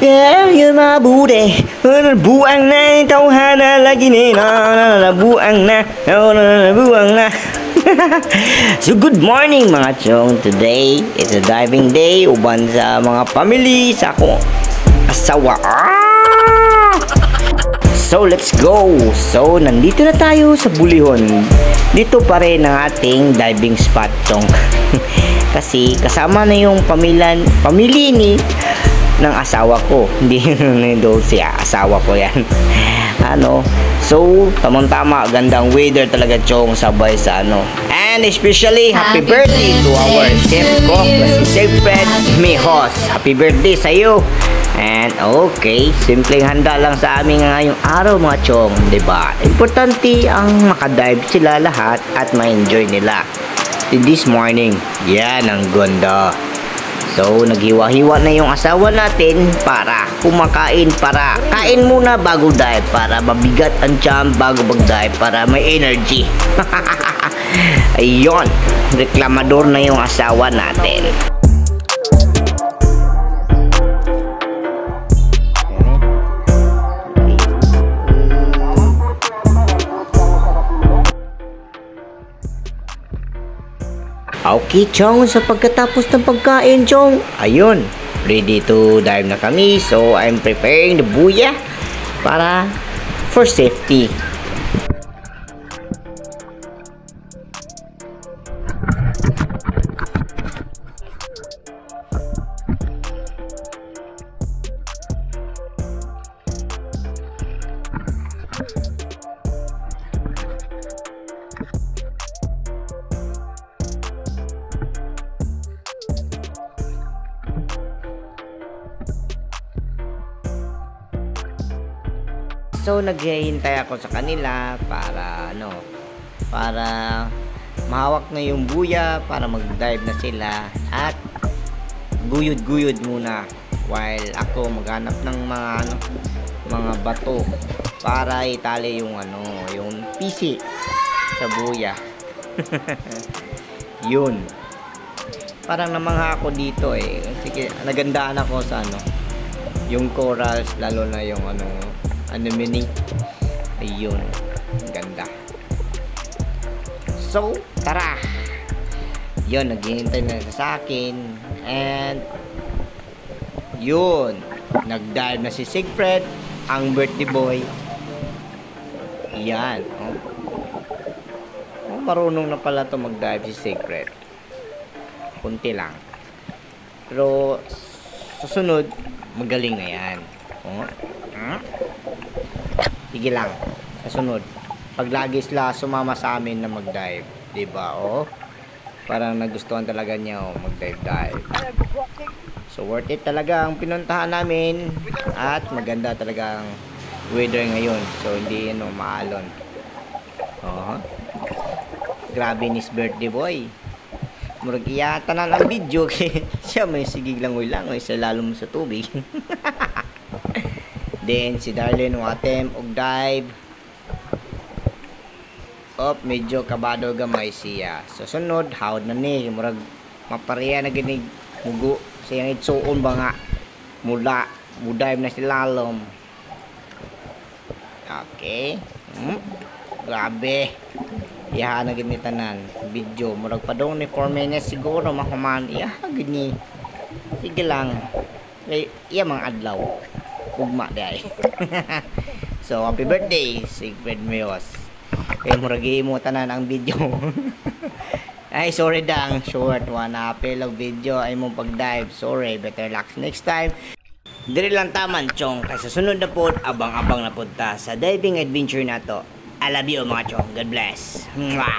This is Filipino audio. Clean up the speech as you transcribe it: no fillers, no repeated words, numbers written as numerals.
Kaya mabuti, buang na tawhana lagi na, buang na, buang na. So good morning mga chong. Today is a diving day uban sa mga family sa akong asawa. So let's go. So nandito na tayo sa Bulihon. Dito pa rin ang ating diving spot chong. Kasi kasama na yung pamilya ni ng asawa ko. Hindi doon siya, asawa ko yan. So tamang-tama, gandang weather talaga chong, sabay sa and especially happy birthday to our chef cook, si Chef Fred Mihos. Happy birthday sa iyo. And okay, simpleng handa lang sa amin ngayong araw mga chong, 'di ba? Importante ang makadive sila lahat at ma-enjoy nila this morning. Yan ang ganda. So, naghiwa-hiwa na yung asawa natin para kumakain, para kain muna bago dive, para mabigat ang tiyan bago mag-dive, para may energy. Ayun, reklamador na yung asawa natin. Okay, chong, sa pagkatapos ng pagkain, chong, ayun, ready to dive na kami. So, I'm preparing the buya para for safety. So naghihintay ako sa kanila para para mahawak na yung buya, para mag-dive na sila at guyod-guyod muna while ako maghanap ng mga bato para itali yung yung pisi sa buya. Yun. Parang namangha ako dito Sige, nagandaan ako sa yung corals, lalo na yung mini. Ayun, ganda. So tara, yun, naghihintay na sa akin. And yun, nag-dive na si Sigfred, ang birthday boy. Yan, marunong na pala to mag-dive si Sigfred. Kunti lang, pero susunod magaling na yan. Sige lang, kasunod pag lagi sila sumama sa amin na mag-dive, diba? Parang nagustuhan talaga niya mag-dive. So worth it talaga ang pinuntahan namin at maganda talaga ang weather ngayon. So hindi maalon. Grabe ni birthday boy, murag iyata na lang video kay siya may sigig lang sa lalom sa tubig. Then si Darlene watem og dive. Medyo kabado gamay siya. So sunod hawd na ni murag mapareha na gini mugo siya itsuon ba nga mula dive na si lalom. Okay. Grabe. Iyaha na gini tanan video murag padong ni 4 minutes siguro mahuman. Iyaha gini. Sige lang. Iya mga adlaw. Ugma day. So happy birthday Sigfred Mihos. Muragi mo tanan ang video. Ay sorry dang short one apel og video ay mong pag-dive. Sorry, better luck next time. Diri lang taman chong, kay sa sunod na pod abang-abang na pod ta sa diving adventure nato. I love you mga chong. God bless. Mwah!